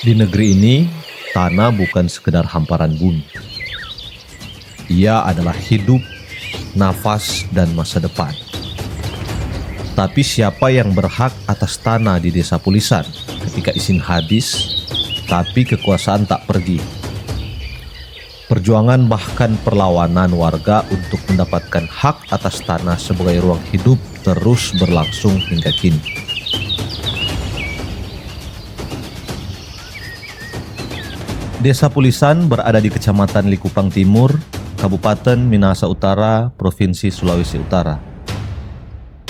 Di negeri ini, tanah bukan sekedar hamparan bumi. Ia adalah hidup, nafas, dan masa depan. Tapi siapa yang berhak atas tanah di Desa Pulisan ketika izin habis, tapi kekuasaan tak pergi? Perjuangan bahkan perlawanan warga untuk mendapatkan hak atas tanah sebagai ruang hidup terus berlangsung hingga kini. Desa Pulisan berada di Kecamatan Likupang Timur, Kabupaten Minahasa Utara, Provinsi Sulawesi Utara.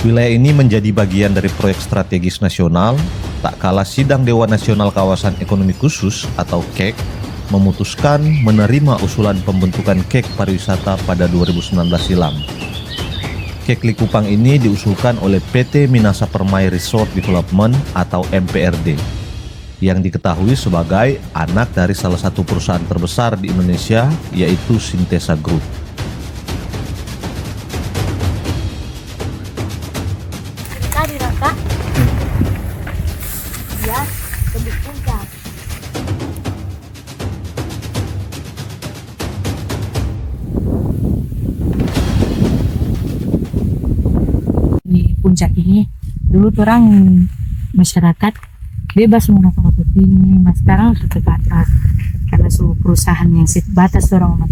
Wilayah ini menjadi bagian dari proyek strategis nasional, tak kalah Sidang Dewan Nasional Kawasan Ekonomi Khusus atau KEK memutuskan menerima usulan pembentukan KEK pariwisata pada 2019 silam. KEK Likupang ini diusulkan oleh PT Minahasa Permai Resort Development atau MPRD, yang diketahui sebagai anak dari salah satu perusahaan terbesar di Indonesia, yaitu Syntesa Group. Tadi Raka, ya, tembus puncak. Di puncak ini, dulu orang masyarakat bebas menggunakan ini, mas sekarang sudah ke atas karena sebuah perusahaan yang batas orang umat.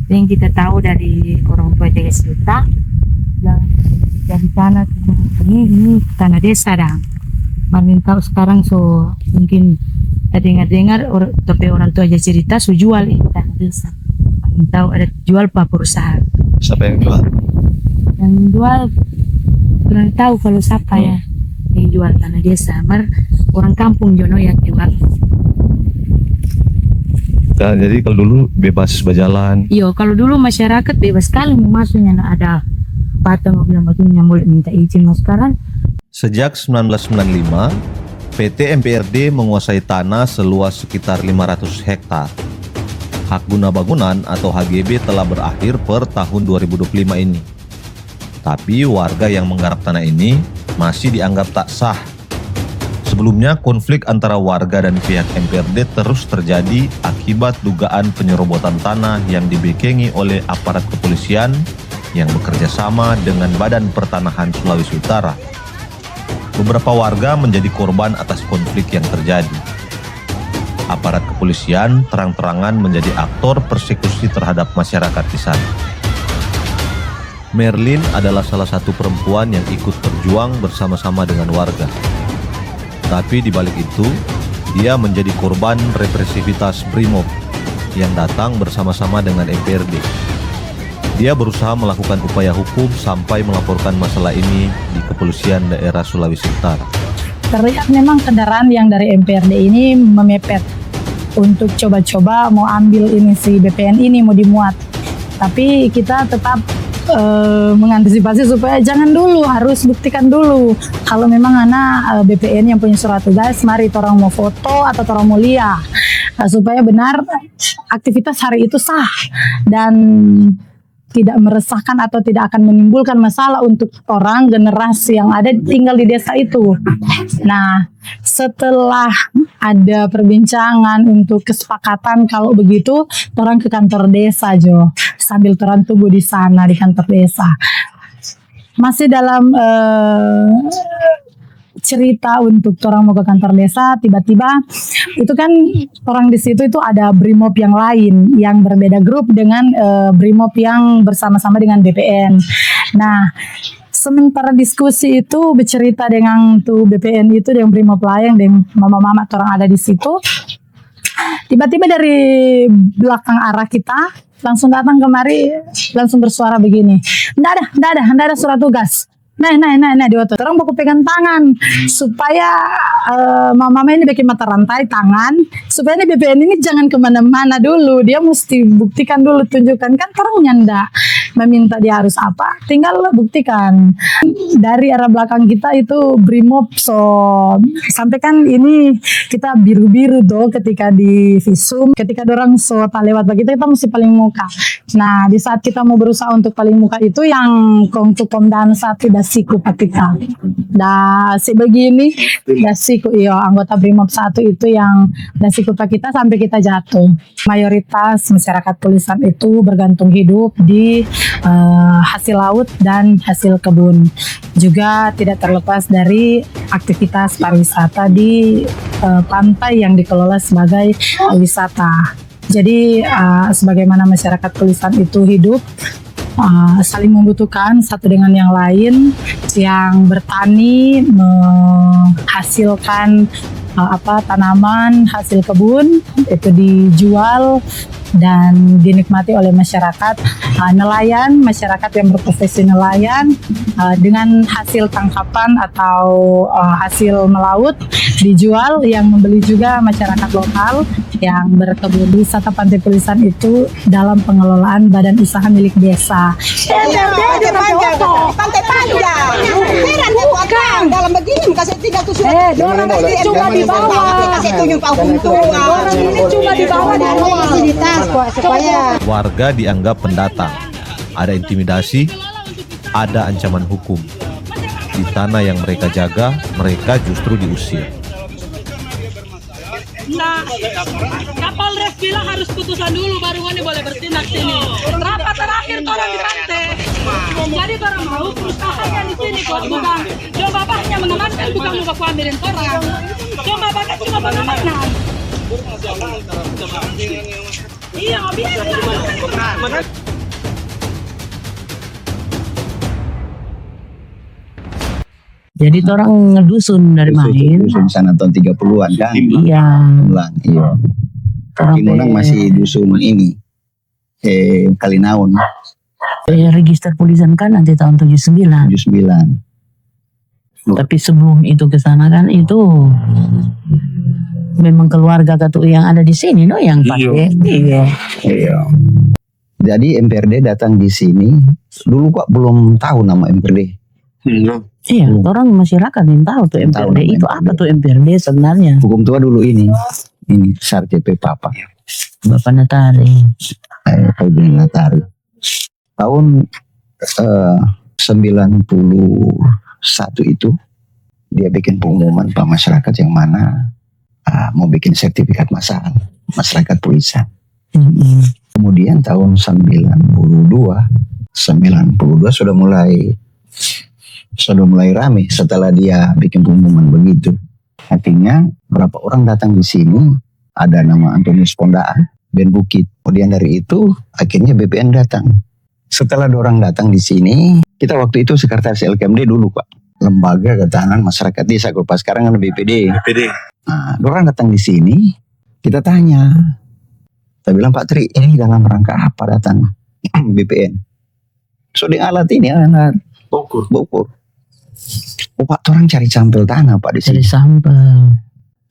Yang kita tahu dari orang tua jaga Silta yang dari tanah ini tanah desa dah. Makin tahu sekarang so mungkin dengar tapi orang tua aja cerita so jual ini tanah desa. Makin tahu ada jual pak perusahaan. Siapa yang jual? Yang jual kurang tahu kalau siapa ya yang jual tanah desa. Orang kampung Jono yang jual. Nah, jadi kalau dulu bebas berjalan. Iya, kalau dulu masyarakat bebas sekali mau masuknya, ada patah mobil makinnya boleh minta izin. Mas sekarang Sejak 1995, PT MPRD menguasai tanah seluas sekitar 500 hektar. Hak guna bangunan atau HGB telah berakhir per tahun 2025 ini. Tapi warga yang menggarap tanah ini masih dianggap tak sah. Sebelumnya, konflik antara warga dan pihak MPRD terus terjadi akibat dugaan penyerobotan tanah yang dibekengi oleh aparat kepolisian yang bekerja sama dengan Badan Pertanahan Sulawesi Utara. Beberapa warga menjadi korban atas konflik yang terjadi. Aparat kepolisian terang-terangan menjadi aktor persekusi terhadap masyarakat di sana. Merlin adalah salah satu perempuan yang ikut berjuang bersama-sama dengan warga. Tapi di balik itu, dia menjadi korban represivitas BRIMOB yang datang bersama-sama dengan MPRD. Dia berusaha melakukan upaya hukum sampai melaporkan masalah ini di Kepolisian Daerah Sulawesi Utara. Terlihat memang kendaraan yang dari MPRD ini memepet untuk coba-coba mau ambil ini si BPN ini mau dimuat. Tapi kita tetap mengantisipasi supaya jangan dulu, harus buktikan dulu kalau memang anak BPN yang punya surat tugas, mari orang mau foto atau orang mau lihat supaya benar aktivitas hari itu sah dan tidak meresahkan atau tidak akan menimbulkan masalah untuk orang generasi yang ada tinggal di desa itu. Nah, setelah ada perbincangan untuk kesepakatan kalau begitu, orang ke kantor desa Jo, sambil orang tunggu di sana di kantor desa. Masih dalam cerita untuk orang mau ke kantor desa, tiba-tiba itu kan orang di situ itu ada BRIMOB yang lain yang berbeda grup dengan BRIMOB yang bersama-sama dengan BPN. Nah, sementara diskusi itu bercerita dengan tuh BPN itu dengan BRIMOB lain dengan mama-mama orang ada di situ. Tiba-tiba dari belakang arah kita langsung datang kemari, langsung bersuara begini. Nggak ada surat tugas. Nah, di waktu orang baku pegang tangan supaya mama ini bikin mata rantai tangan supaya ini BPN ini jangan kemana-mana dulu, dia mesti buktikan dulu, tunjukkan kan orang nyanda meminta dia harus apa, tinggal buktikan. Dari arah belakang kita itu Brimob, so sampai kan ini kita biru-biru tuh ketika di visum, ketika dorang so tak lewat bagi kita mesti paling muka. Nah di saat kita mau berusaha untuk paling muka itu yang untuk Pomdan satu dasiku patika. Si begini dasiku iyo anggota Brimob 1 itu yang dasiku pak kita sampai kita jatuh. Mayoritas masyarakat tulisan itu bergantung hidup di hasil laut dan hasil kebun. Juga tidak terlepas dari aktivitas pariwisata di pantai yang dikelola sebagai wisata. Jadi sebagaimana masyarakat tulisan itu hidup saling membutuhkan satu dengan yang lain, yang bertani menghasilkan tanaman hasil kebun itu dijual dan dinikmati oleh masyarakat. Nelayan, masyarakat yang berprofesi nelayan dengan hasil tangkapan atau hasil melaut dijual, yang membeli juga masyarakat lokal yang berkebun. Wisata Pantai Pulisan itu dalam pengelolaan badan usaha milik desa. Pantai Panjang. Heran bukan. Dalam begini kasih 300. Dorang ini cuma di bawah. Kasih tunjuk Pak Guntur. Dorang ini cuma di bawah di fasilitas supaya Warga dianggap pendatang, ada intimidasi, ada ancaman hukum. Di tanah yang mereka jaga, mereka justru diusir. Nah, Kapolres bilang harus putusan dulu baru ini boleh bertindak sini. Rapat terakhir orang di pantai. Jadi orang mau usahanya di sini bukan. Coba bapaknya mengamankan bukan mau baku ambilin orang. Coba bapak cuma pengamanan. Iya, biar. Jadi orang ngedusun dari main. Dusun sana tahun 30-an kan. Iya. Bulan, iya. Timunang masih dusun ini. Kalinaun. Register Pulisan kan nanti tahun 79. 79. Tapi sebelum itu ke sana kan itu memang keluarga Katu yang ada di sini yang pakai. Iya. Iya. Jadi MPRD datang di sini. Dulu kok belum tahu nama MPRD. Iya, orang masyarakat yang tahu tuh MPRD itu apa tuh MPRD sebenarnya. Hukum tua dulu ini SAR CP Papa. Bapak Natari. Pak Natari. Tahun 91 itu dia bikin pengumuman Pak masyarakat yang mana mau bikin sertifikat masyarakat Pulisan. Kemudian tahun 92 sudah mulai rame setelah dia bikin pengumuman begitu. Artinya berapa orang datang di sini, ada nama Antonius Pondaan, Ben Bukit. Kemudian dari itu akhirnya BPN datang. Setelah orang datang di sini, kita waktu itu sekretaris LKMD dulu Pak, Lembaga Ketahanan Masyarakat Desa. Kalau pas sekarang ada BPD. Nah, orang datang di sini, kita tanya. Kita bilang Pak Tri, ini dalam rangka apa datang BPN? So di alat ini alat Bogor. Oh Pak, orang cari sampel tanah Pak di sini. Cari sampel.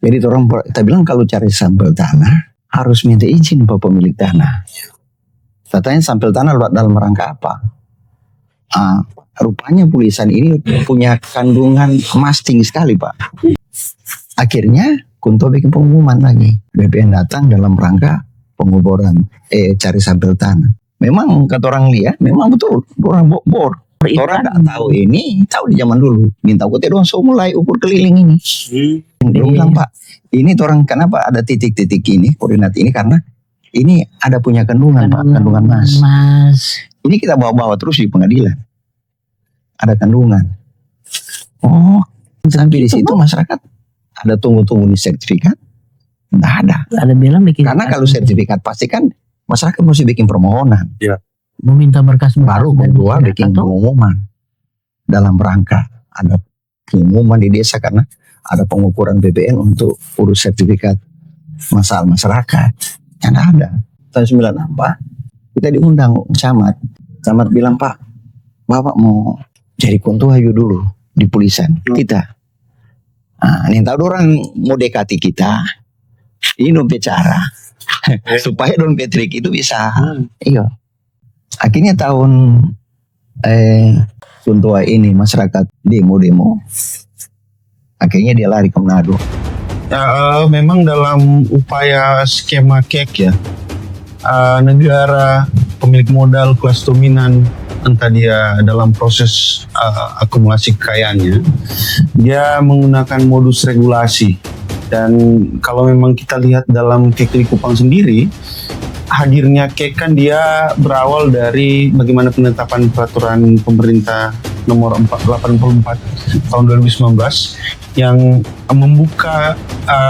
Jadi orang kita bilang kalau cari sampel tanah harus minta izin Pak pemilik tanah. Katanya sampel tanah dalam rangka apa? Rupanya Pulisan ini punya kandungan emas tinggi sekali Pak. Akhirnya Kunto bikin pengumuman lagi. BPN datang dalam rangka penguburan cari sampel tanah. Memang kata orang lihat, memang betul orang bor. Orang nggak tahu ini, tahu di zaman dulu. Minta aku doang, so mulai ukur keliling ini. Dia bilang Pak, ini orang kenapa ada titik-titik ini, koordinat ini karena ini ada punya kandungan Pak, kandungan emas. Ini kita bawa-bawa terus di pengadilan. Ada kandungan. Oh, sampai di situ masyarakat ada tunggu-tunggu di sertifikat, nggak ada. Ada bilang bikin. Karena kalau sertifikat pasti kan masyarakat mesti bikin permohonan. Ya. Meminta berkas baru keluar bikin pengumuman dalam rangka ada pengumuman di desa karena ada pengukuran BPN untuk urus sertifikat masalah masyarakat yang ada. Tahun 94 kita diundang camat bilang Pak, Bapak mau jadi Kunto Ayu dulu di Pulisan kita. Ini tahu orang mau dekati kita, ini dong bicara supaya Don Patrick itu bisa iya. Akhirnya tahun Suntua ini masyarakat demo. Akhirnya dia lari ke Manado. Memang dalam upaya skema KEK ya, negara pemilik modal kelas dominan, entah dia dalam proses akumulasi kekayaannya, dia menggunakan modus regulasi. Dan kalau memang kita lihat dalam KEK Likupang sendiri, hadirnya KEK kan dia berawal dari bagaimana penetapan peraturan pemerintah nomor 84 tahun 2019 yang membuka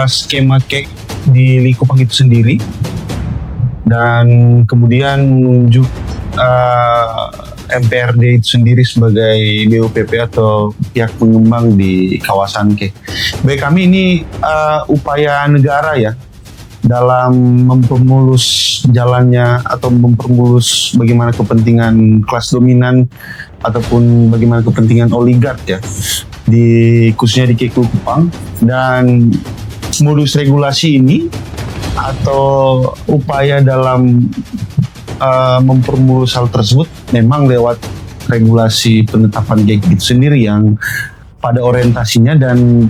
skema KEK di Likupang itu sendiri, dan kemudian menunjuk MPRD itu sendiri sebagai BUPP atau pihak pengembang di kawasan KEK. Bagi kami ini upaya negara ya dalam mempermulus jalannya atau mempermulus bagaimana kepentingan kelas dominan ataupun bagaimana kepentingan oligark ya, khususnya di KEK Likupang. Dan modus regulasi ini atau upaya dalam mempermulus hal tersebut memang lewat regulasi penetapan KEK itu sendiri yang pada orientasinya dan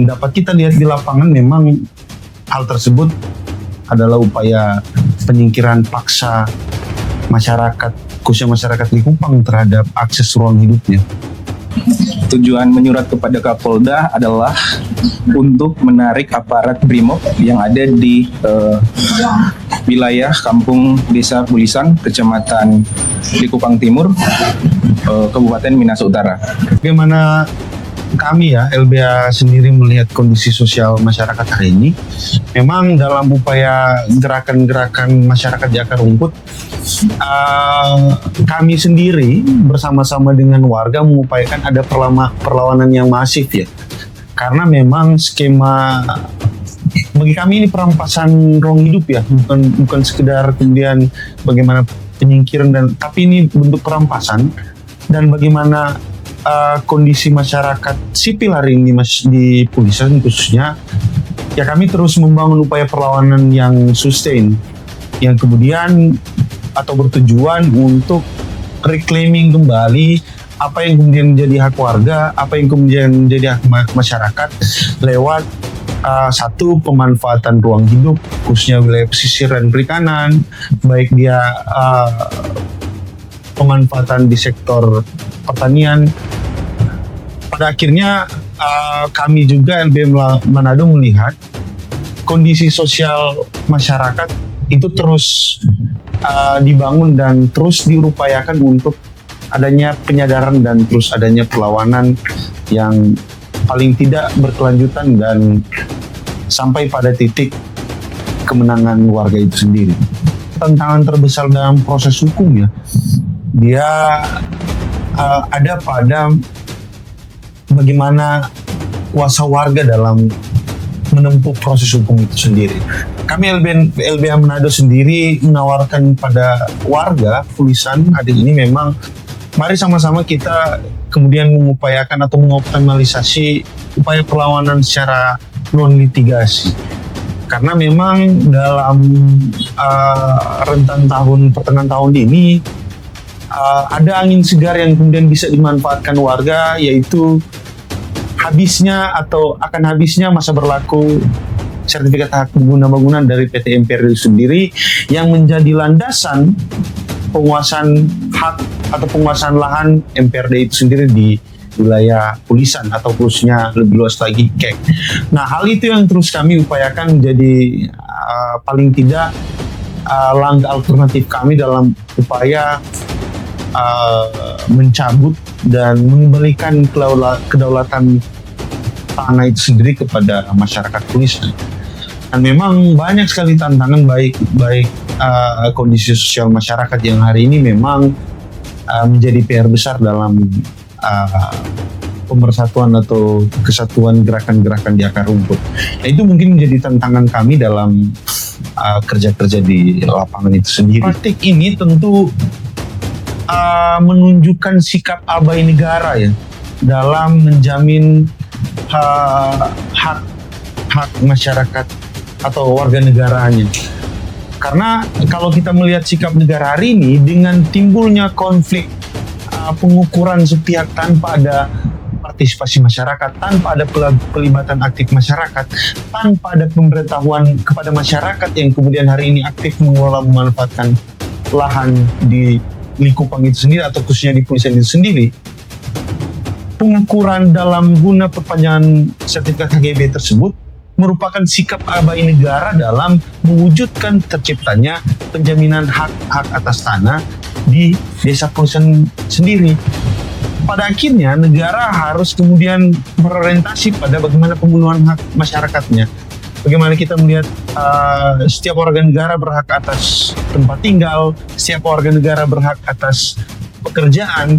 dapat kita lihat di lapangan memang hal tersebut adalah upaya penyingkiran paksa masyarakat, khususnya masyarakat Likupang terhadap akses ruang hidupnya. Tujuan menyurat kepada Kapolda adalah untuk menarik aparat BRIMOB yang ada di wilayah Kampung Desa Pulisan, Kecamatan Likupang Timur, Kabupaten Minahasa Utara. Bagaimana kami ya LBH sendiri melihat kondisi sosial masyarakat hari ini, memang dalam upaya gerakan-gerakan masyarakat di akar rumput, kami sendiri bersama-sama dengan warga mengupayakan ada perlawanan yang masif ya, karena memang skema bagi kami ini perampasan ruang hidup ya, bukan sekedar kemudian bagaimana penyingkiran tapi ini bentuk perampasan. Dan bagaimana kondisi masyarakat sipil hari ini di Pulisan khususnya, ya kami terus membangun upaya perlawanan yang sustain, yang kemudian atau bertujuan untuk reclaiming kembali apa yang kemudian menjadi hak warga, apa yang kemudian menjadi hak masyarakat lewat satu, pemanfaatan ruang hidup khususnya wilayah pesisir dan perikanan, baik dia pemanfaatan di sektor pertanian. Pada akhirnya kami juga LBH Manado melihat kondisi sosial masyarakat itu terus dibangun dan terus diupayakan untuk adanya penyadaran dan terus adanya perlawanan yang paling tidak berkelanjutan dan sampai pada titik kemenangan warga itu sendiri. Tantangan terbesar dalam proses hukum ya, dia ada pada bagaimana kuasa warga dalam menempuh proses hukum itu sendiri. Kami LBH Manado sendiri menawarkan pada warga Pulisan hari ini memang mari sama-sama kita kemudian mengupayakan atau mengoptimalisasi upaya perlawanan secara non litigasi. Karena memang dalam rentan pertengahan tahun ini ada angin segar yang kemudian bisa dimanfaatkan warga, yaitu akan habisnya masa berlaku sertifikat hak guna bangunan dari PT MPRD sendiri yang menjadi landasan penguasaan hak atau penguasaan lahan MPRD itu sendiri di wilayah Pulisan atau khususnya lebih luas lagi KEK. Nah, hal itu yang terus kami upayakan menjadi paling tidak langkah alternatif kami dalam upaya mencabut dan mengembalikan kedaulatan tanah itu sendiri kepada masyarakat Pulisan. Dan memang banyak sekali tantangan baik kondisi sosial masyarakat yang hari ini memang menjadi PR besar dalam pemersatuan atau kesatuan gerakan-gerakan di akar rumput. Nah, itu mungkin menjadi tantangan kami dalam kerja-kerja di lapangan itu sendiri. Praktik ini tentu menunjukkan sikap abai negara ya dalam menjamin hak masyarakat atau warga negaranya. Karena kalau kita melihat sikap negara hari ini dengan timbulnya konflik pengukuran sepihak tanpa ada partisipasi masyarakat, tanpa ada pelibatan aktif masyarakat, tanpa ada pemberitahuan kepada masyarakat yang kemudian hari ini aktif mengelola memanfaatkan lahan di lingkungan itu sendiri atau khususnya di polisian itu sendiri. Pengukuran dalam guna perpanjangan sertifikat HGB tersebut merupakan sikap abai negara dalam mewujudkan terciptanya penjaminan hak atas tanah di desa polisian sendiri. Pada akhirnya negara harus kemudian berorientasi pada bagaimana pemenuhan hak masyarakatnya. Bagaimana kita melihat setiap warga negara berhak atas tempat tinggal, setiap warga negara berhak atas pekerjaan,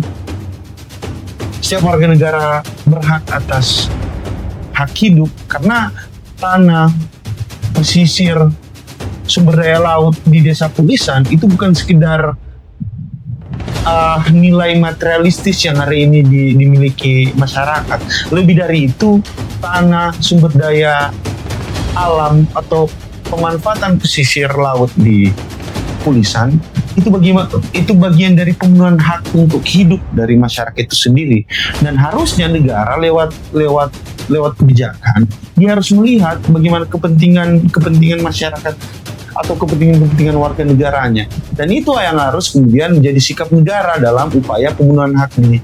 setiap warga negara berhak atas hak hidup, karena tanah, pesisir, sumber daya laut di desa Pulisan itu bukan sekedar nilai materialistis yang hari ini dimiliki masyarakat. Lebih dari itu, tanah, sumber daya alam atau pemanfaatan pesisir laut di Pulisan itu bagian dari pemenuhan hak untuk hidup dari masyarakat itu sendiri. Dan harusnya negara lewat kebijakan dia harus melihat bagaimana kepentingan masyarakat atau kepentingan warga negaranya. Dan itu yang harus kemudian menjadi sikap negara dalam upaya pemenuhan hak di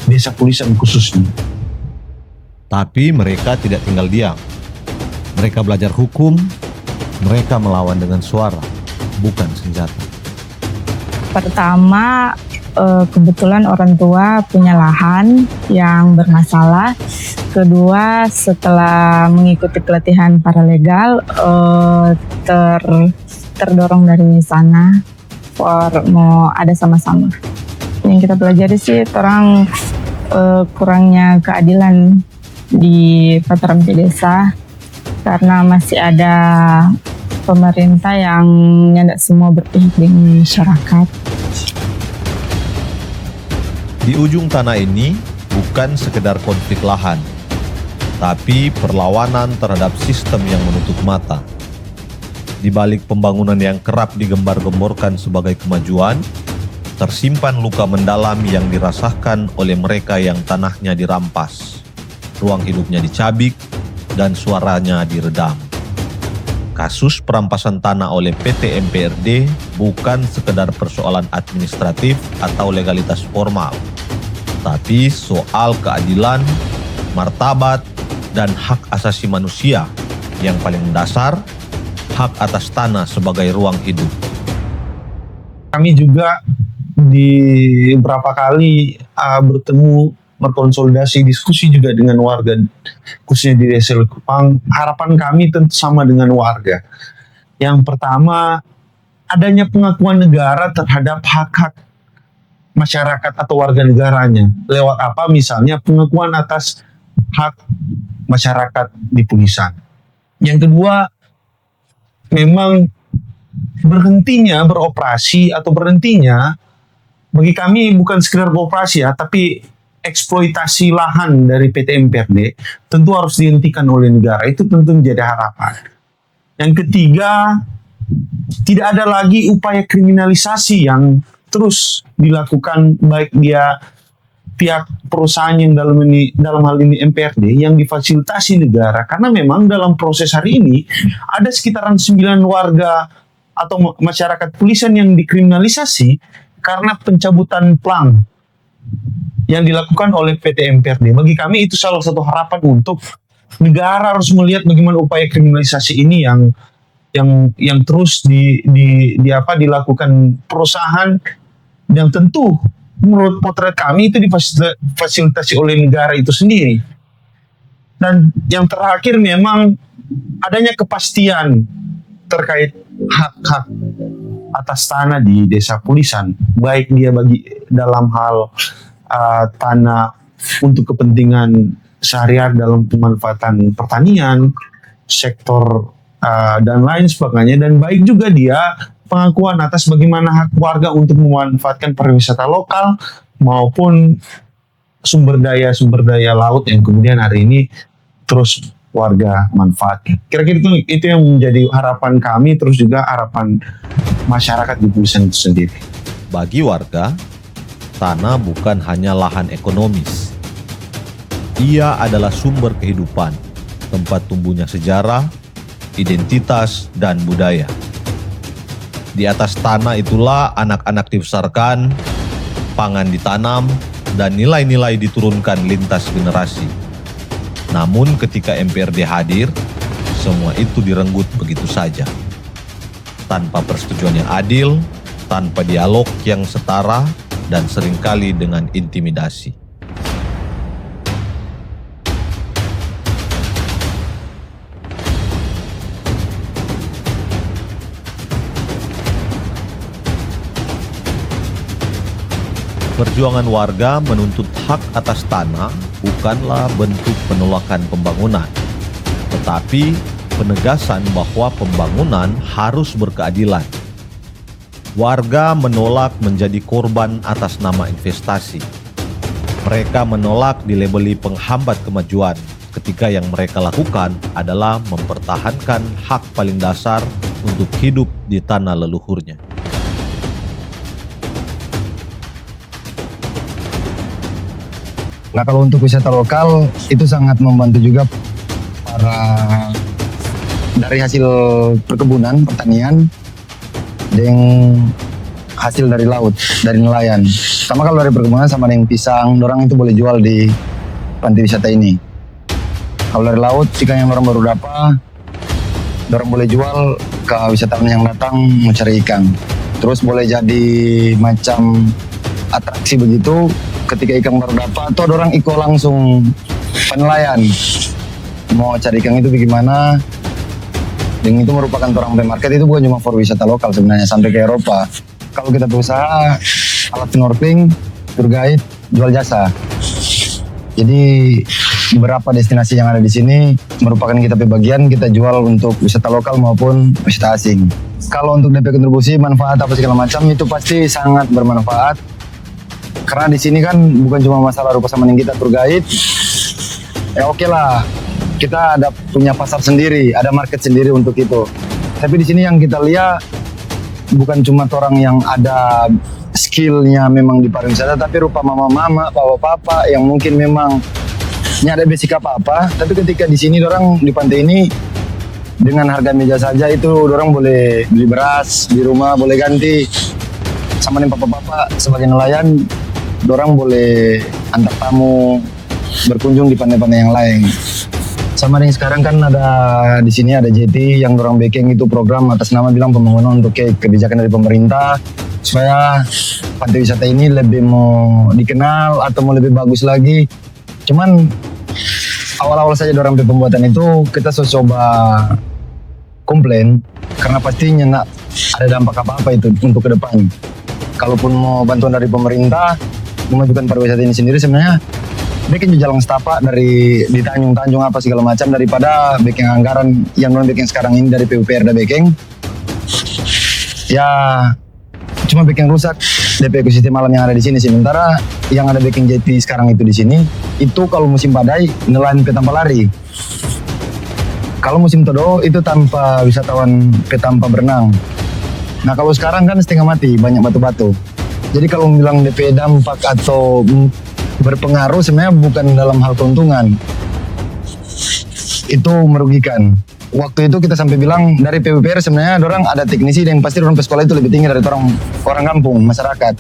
desa Pulisan khususnya. Tapi mereka tidak tinggal diam. Mereka belajar hukum, mereka melawan dengan suara, bukan senjata. Pertama, kebetulan orang tua punya lahan yang bermasalah. Kedua, setelah mengikuti pelatihan paralegal, terdorong dari sana mau ada sama-sama. Yang kita pelajari sih orang kurangnya keadilan di Pataran Desa karena masih ada pemerintah yang tidak semua berpihak dengan masyarakat. Di ujung tanah ini bukan sekedar konflik lahan, tapi perlawanan terhadap sistem yang menutup mata. Di balik pembangunan yang kerap digembar-gemborkan sebagai kemajuan, tersimpan luka mendalam yang dirasakan oleh mereka yang tanahnya dirampas, ruang hidupnya dicabik, dan suaranya diredam. Kasus perampasan tanah oleh PT MPRD bukan sekedar persoalan administratif atau legalitas formal, tapi soal keadilan, martabat, dan hak asasi manusia yang paling mendasar, hak atas tanah sebagai ruang hidup. Kami juga di beberapa kali bertemu, berkonsolidasi, diskusi juga dengan warga, khususnya di Desa Likupang. Harapan kami tentu sama dengan warga. Yang pertama, adanya pengakuan negara terhadap hak-hak masyarakat atau warga negaranya. Lewat apa? Misalnya pengakuan atas hak masyarakat di Pulisan. Yang kedua, memang berhentinya beroperasi atau berhentinya, bagi kami bukan sekedar beroperasi ya, tapi eksploitasi lahan dari PT MPRD tentu harus dihentikan oleh negara. Itu tentu menjadi harapan. Yang ketiga, tidak ada lagi upaya kriminalisasi yang terus dilakukan, baik dia pihak perusahaan yang dalam hal ini MPRD yang difasilitasi negara, karena memang dalam proses hari ini ada sekitaran 9 warga atau masyarakat Pulisan yang dikriminalisasi karena pencabutan plang yang dilakukan oleh PT MPRD. Bagi kami itu salah satu harapan untuk negara harus melihat bagaimana upaya kriminalisasi ini yang terus dilakukan perusahaan yang tentu menurut potret kami itu difasilitasi oleh negara itu sendiri. Dan yang terakhir memang adanya kepastian terkait hak-hak atas tanah di Desa Pulisan, baik dia bagi dalam hal tanah untuk kepentingan sehari-hari dalam pemanfaatan pertanian, sektor dan lain sebagainya, dan baik juga dia pengakuan atas bagaimana hak warga untuk memanfaatkan pariwisata lokal maupun sumber daya laut yang kemudian hari ini terus warga manfaatnya. Kira-kira itu yang menjadi harapan kami, terus juga harapan masyarakat di Bulisan itu sendiri. Bagi warga, tanah bukan hanya lahan ekonomis. Ia adalah sumber kehidupan, tempat tumbuhnya sejarah, identitas, dan budaya. Di atas tanah itulah anak-anak dibesarkan, pangan ditanam, dan nilai-nilai diturunkan lintas generasi. Namun ketika MPRD hadir, semua itu direnggut begitu saja. Tanpa persetujuan yang adil, tanpa dialog yang setara, dan seringkali dengan intimidasi. Perjuangan warga menuntut hak atas tanah bukanlah bentuk penolakan pembangunan, tetapi penegasan bahwa pembangunan harus berkeadilan. Warga menolak menjadi korban atas nama investasi. Mereka menolak dilabeli penghambat kemajuan ketika yang mereka lakukan adalah mempertahankan hak paling dasar untuk hidup di tanah leluhurnya. Nah, kalau untuk wisata lokal itu sangat membantu juga para dari hasil perkebunan, pertanian, dan hasil dari laut, dari nelayan. Sama kalau dari perkebunan sama yang pisang, dorang itu boleh jual di panti wisata ini. Kalau dari laut, ikan yang orang baru dapat, dorang boleh jual ke wisatawan yang datang mencari ikan. Terus boleh jadi macam atraksi begitu. Ketika ikan baru dapat, atau orang ikut langsung penelayan mau cari ikan itu bagaimana. Dan itu merupakan orang market, itu bukan cuma for wisata lokal sebenarnya, sampai ke Eropa. Kalau kita berusaha alat snorkeling, tour guide, jual jasa. Jadi beberapa destinasi yang ada di sini merupakan kita bagian kita jual untuk wisata lokal maupun wisata asing. Kalau untuk DP kontribusi, manfaat apa segala macam itu pasti sangat bermanfaat. Karena di sini kan bukan cuma masalah rupa sama yang kita tour guide. Ya oke lah, kita ada punya pasar sendiri, ada market sendiri untuk itu. Tapi di sini yang kita lihat bukan cuma orang yang ada skillnya memang di pariwisata, tapi rupa mama-mama, papa-papa yang mungkin memang ini ada basic apa-apa. Tapi ketika di sini orang di pantai ini dengan harga meja saja itu orang boleh beli beras di rumah, boleh ganti sama nih papa-papa sebagai nelayan. Dorang boleh antar tamu berkunjung di pantai-pantai yang lain. Sama yang sekarang kan ada di sini ada JT yang dorang backing itu program atas nama bilang pembangunan untuk kebijakan dari pemerintah supaya pantai wisata ini lebih mau dikenal atau mau lebih bagus lagi. Cuman awal-awal saja dorang pembuatan itu kita coba komplain karena pastinya nggak ada dampak apa-apa itu untuk ke depan. Kalaupun mau bantuan dari pemerintah memajukan pariwisata ini sendiri, sebenarnya bikin jalan setapak dari di Tanjung-Tanjung apa segala macam daripada bikin anggaran yang non bikin sekarang ini dari PUPR dan backing ya cuma bikin rusak DP ekosistem alam yang ada di sini. Sementara yang ada backing JT sekarang itu di sini itu kalau musim badai nelayan tanpa lari, kalau musim todo itu tanpa wisatawan tanpa berenang. Nah kalau sekarang kan setengah mati, banyak batu-batu. Jadi kalau bilang DP dampak atau berpengaruh sebenarnya bukan dalam hal keuntungan. Itu merugikan. Waktu itu kita sampai bilang dari PUPR sebenarnya orang ada teknisi dan pasti orang sekolah itu lebih tinggi dari orang kampung, masyarakat.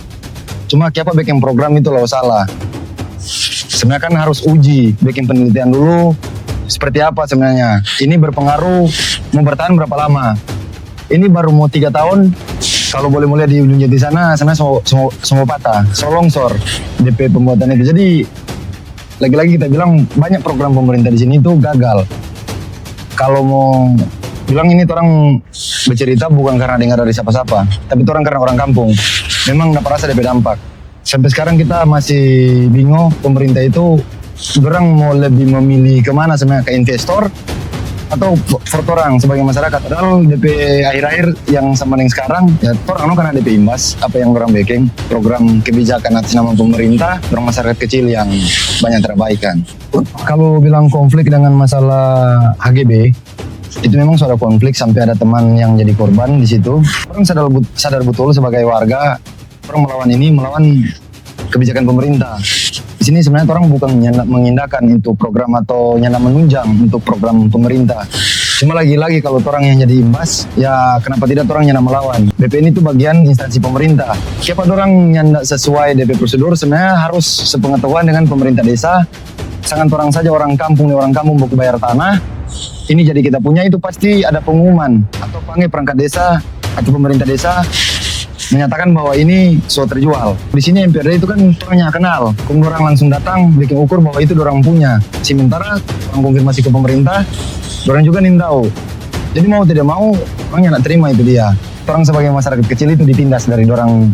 Cuma siapa bikin program itu loh salah. Sebenarnya kan harus uji, bikin penelitian dulu seperti apa sebenarnya. Ini berpengaruh mau bertahan berapa lama. Ini baru mau 3 tahun. Kalau boleh mulia di ujung jati sana semua patah, longsor DP pembuatan itu. Jadi lagi-lagi kita bilang banyak program pemerintah di sini itu gagal. Kalau mau bilang ini orang bercerita bukan karena dengar dari siapa-siapa, tapi orang karena orang kampung. Memang dapat rasa DP dampak. Sampai sekarang kita masih bingung pemerintah itu orang mau lebih memilih kemana sebenarnya, ke investor atau for orang sebagai masyarakat. Padahal DP akhir-akhir yang sama dengan sekarang ya orang karena DP imbas apa yang orang bikin program kebijakan atas nama pemerintah, orang masyarakat kecil yang banyak terabaikan. Kalau bilang konflik dengan masalah HGB itu memang sudah konflik sampai ada teman yang jadi korban di situ. Orang sadar betul sebagai warga orang melawan kebijakan pemerintah. Di sini sebenarnya orang bukan mengindahkan untuk program atau nyanda menunjang untuk program pemerintah. Cuma lagi-lagi kalau orang yang jadi imbas, ya kenapa tidak orang nyanda melawan? BPN itu bagian instansi pemerintah. Siapa orang nyanda sesuai DP prosedur sebenarnya harus sepengetahuan dengan pemerintah desa. Sangat orang saja orang kampung buku bayar tanah. Ini jadi kita punya itu pasti ada pengumuman atau panggil perangkat desa atau pemerintah desa menyatakan bahwa ini sudah terjual. Di sini MPRD itu kan orangnya kenal. Kemudian orang langsung datang bikin ukur bahwa itu orang punya. Sementara orang konfirmasi ke pemerintah, orang juga nih tahu. Jadi mau tidak mau orangnya nak terima itu dia. Orang sebagai masyarakat kecil itu ditindas dari orang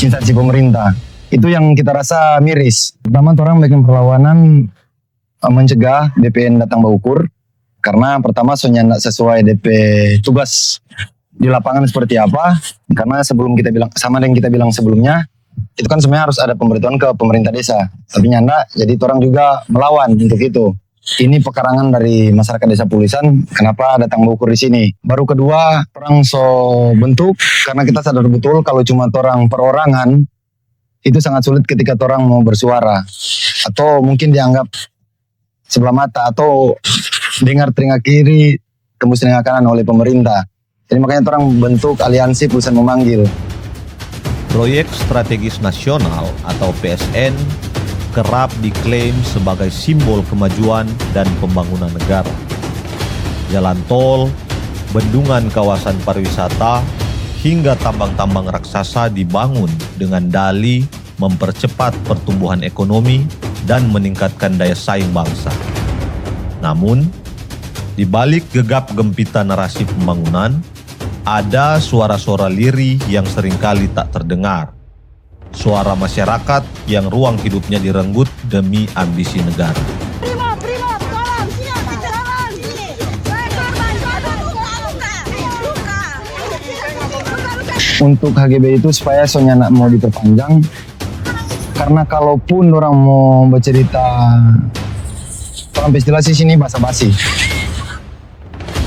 instansi pemerintah. Itu yang kita rasa miris. Pertama orang bikin perlawanan mencegah DPN datang berukur. Karena pertama soalnya sesuai DP tugas di lapangan seperti apa, karena sebelum kita bilang sama dengan kita bilang sebelumnya itu kan sebenarnya harus ada pemberitahuan ke pemerintah desa, tapi nyanda jadi orang juga melawan untuk itu. Ini pekarangan dari masyarakat desa Pulisan, kenapa datang mengukur di sini. Baru kedua orang bentuk karena kita sadar betul kalau cuma orang perorangan itu sangat sulit ketika orang mau bersuara atau mungkin dianggap sebelah mata atau dengar telinga kiri tembus telinga kanan oleh pemerintah. Jadi makanya orang bentuk aliansi Pulisan Memanggil. Proyek Strategis Nasional atau PSN kerap diklaim sebagai simbol kemajuan dan pembangunan negara. Jalan tol, bendungan kawasan pariwisata, hingga tambang-tambang raksasa dibangun dengan dalih mempercepat pertumbuhan ekonomi dan meningkatkan daya saing bangsa. Namun, di balik gegap gempita narasi pembangunan, ada suara-suara lirih yang seringkali tak terdengar. Suara masyarakat yang ruang hidupnya direnggut demi ambisi negara. Primo, tolong, siap, diterangkan. Untuk HGB itu supaya soalnya nak mau diperpanjang, karena kalaupun orang mau bercerita, orang istilah sini basa-basi.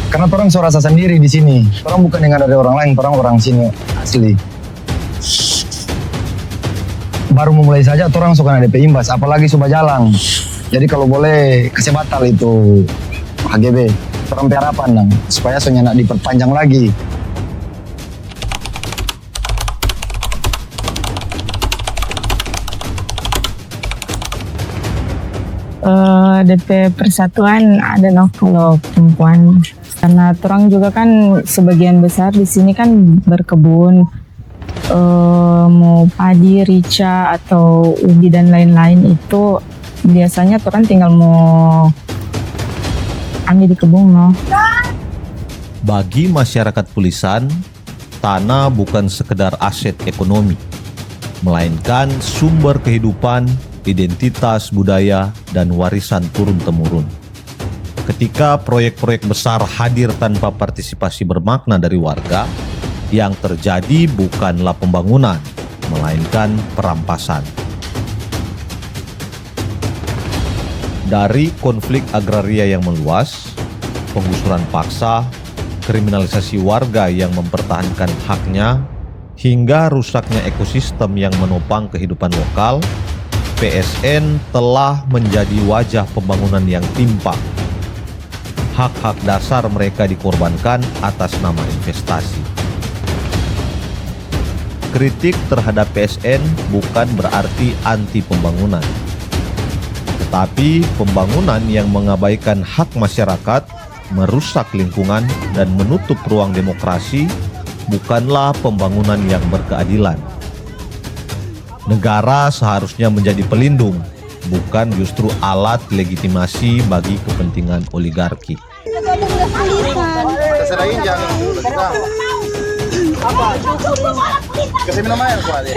Karena orang suara rasa sendiri di sini. Orang bukan dengar dari orang lain, orang sini asli. Baru memulai saja orang suka DP imbas, apalagi Subah Jalang. Jadi kalau boleh kasih batal itu HGB. Orang harapan dong, supaya soalnya nak diperpanjang lagi. DP Persatuan ada kalau perempuan. Karena orang juga kan sebagian besar di sini kan berkebun, mau padi, rica atau ubi dan lain-lain itu biasanya orang tinggal mau ambil di kebun Bagi masyarakat Pulisan, tanah bukan sekedar aset ekonomi, melainkan sumber kehidupan, identitas budaya, dan warisan turun-temurun. Ketika proyek-proyek besar hadir tanpa partisipasi bermakna dari warga, yang terjadi bukanlah pembangunan, melainkan perampasan. Dari konflik agraria yang meluas, penggusuran paksa, kriminalisasi warga yang mempertahankan haknya, hingga rusaknya ekosistem yang menopang kehidupan lokal, PSN telah menjadi wajah pembangunan yang timpang. Hak-hak dasar mereka dikorbankan atas nama investasi. Kritik terhadap PSN bukan berarti anti pembangunan. Tetapi pembangunan yang mengabaikan hak masyarakat, merusak lingkungan, dan menutup ruang demokrasi bukanlah pembangunan yang berkeadilan. Negara seharusnya menjadi pelindung, bukan justru alat legitimasi bagi kepentingan oligarki. Serahin jangan apa? Kasih minum air kuat ya.